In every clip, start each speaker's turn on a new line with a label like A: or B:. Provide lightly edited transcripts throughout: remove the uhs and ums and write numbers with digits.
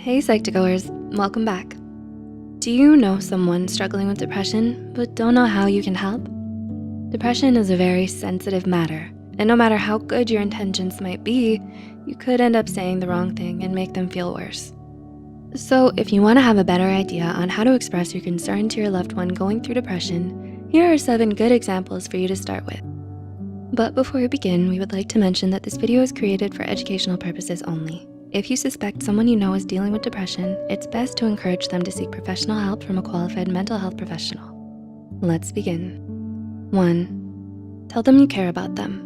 A: Hey Psych2Goers, welcome back. Do you know someone struggling with depression but don't know how you can help? Depression is a very sensitive matter, and no matter how good your intentions might be, you could end up saying the wrong thing and make them feel worse. So if you wanna have a better idea on how to express your concern to your loved one going through depression, here are 7 good examples for you to start with. But before we begin, we would like to mention that this video is created for educational purposes only. If you suspect someone you know is dealing with depression, it's best to encourage them to seek professional help from a qualified mental health professional. Let's begin. 1, tell them you care about them.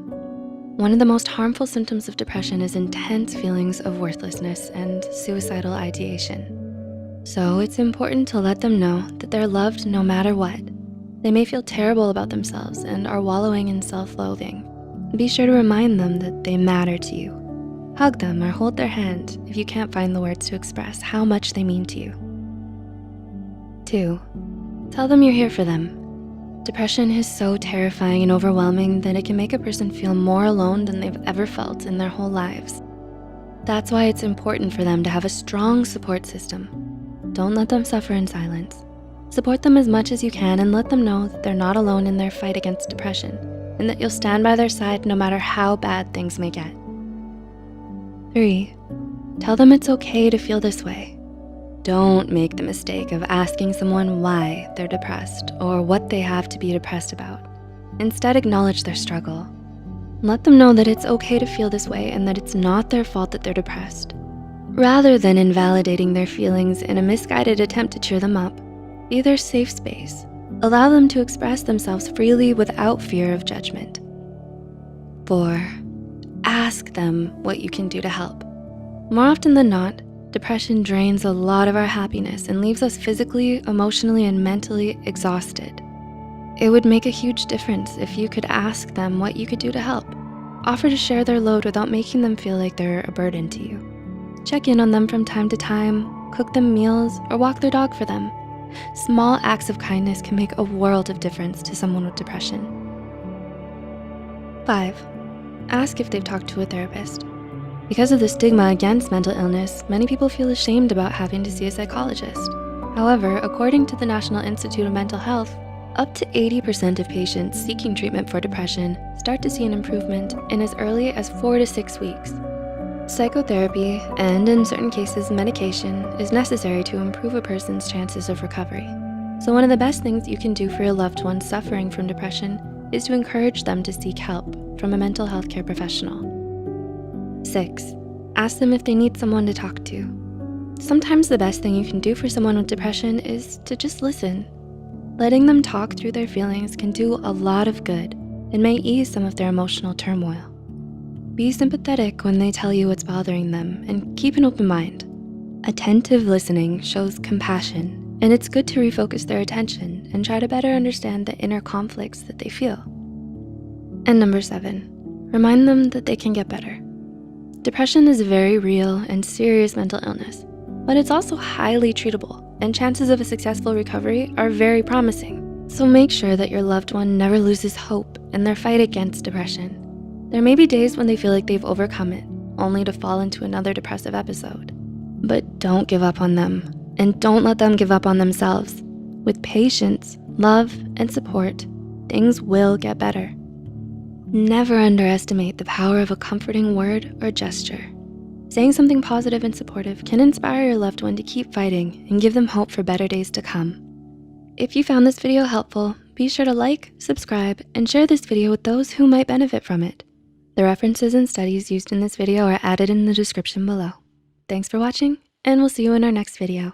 A: One of the most harmful symptoms of depression is intense feelings of worthlessness and suicidal ideation. So it's important to let them know that they're loved no matter what. They may feel terrible about themselves and are wallowing in self-loathing. Be sure to remind them that they matter to you. Hug them or hold their hand if you can't find the words to express how much they mean to you. 2, tell them you're here for them. Depression is so terrifying and overwhelming that it can make a person feel more alone than they've ever felt in their whole lives. That's why it's important for them to have a strong support system. Don't let them suffer in silence. Support them as much as you can and let them know that they're not alone in their fight against depression and that you'll stand by their side no matter how bad things may get. 3, tell them it's okay to feel this way. Don't make the mistake of asking someone why they're depressed or what they have to be depressed about. Instead, acknowledge their struggle. Let them know that it's okay to feel this way and that it's not their fault that they're depressed. Rather than invalidating their feelings in a misguided attempt to cheer them up, be their safe space. Allow them to express themselves freely without fear of judgment. 4, ask them what you can do to help. More often than not, depression drains a lot of our happiness and leaves us physically, emotionally, and mentally exhausted. It would make a huge difference if you could ask them what you could do to help. Offer to share their load without making them feel like they're a burden to you. Check in on them from time to time, cook them meals, or walk their dog for them. Small acts of kindness can make a world of difference to someone with depression. 5, ask if they've talked to a therapist. Because of the stigma against mental illness, many people feel ashamed about having to see a psychologist. However, according to the National Institute of Mental Health, up to 80% of patients seeking treatment for depression start to see an improvement in as early as 4 to 6 weeks. Psychotherapy, and in certain cases, medication, is necessary to improve a person's chances of recovery. So one of the best things you can do for your loved one suffering from depression is to encourage them to seek help from a mental health care professional. 6, ask them if they need someone to talk to. Sometimes the best thing you can do for someone with depression is to just listen. Letting them talk through their feelings can do a lot of good and may ease some of their emotional turmoil. Be sympathetic when they tell you what's bothering them and keep an open mind. Attentive listening shows compassion, and it's good to refocus their attention and try to better understand the inner conflicts that they feel. And number 7, remind them that they can get better. Depression is a very real and serious mental illness, but it's also highly treatable, and chances of a successful recovery are very promising. So make sure that your loved one never loses hope in their fight against depression. There may be days when they feel like they've overcome it, only to fall into another depressive episode. But don't give up on them, and don't let them give up on themselves. With patience, love, and support, things will get better. Never underestimate the power of a comforting word or gesture. Saying something positive and supportive can inspire your loved one to keep fighting and give them hope for better days to come. If you found this video helpful, be sure to like, subscribe, and share this video with those who might benefit from it. The references and studies used in this video are added in the description below. Thanks for watching, and we'll see you in our next video.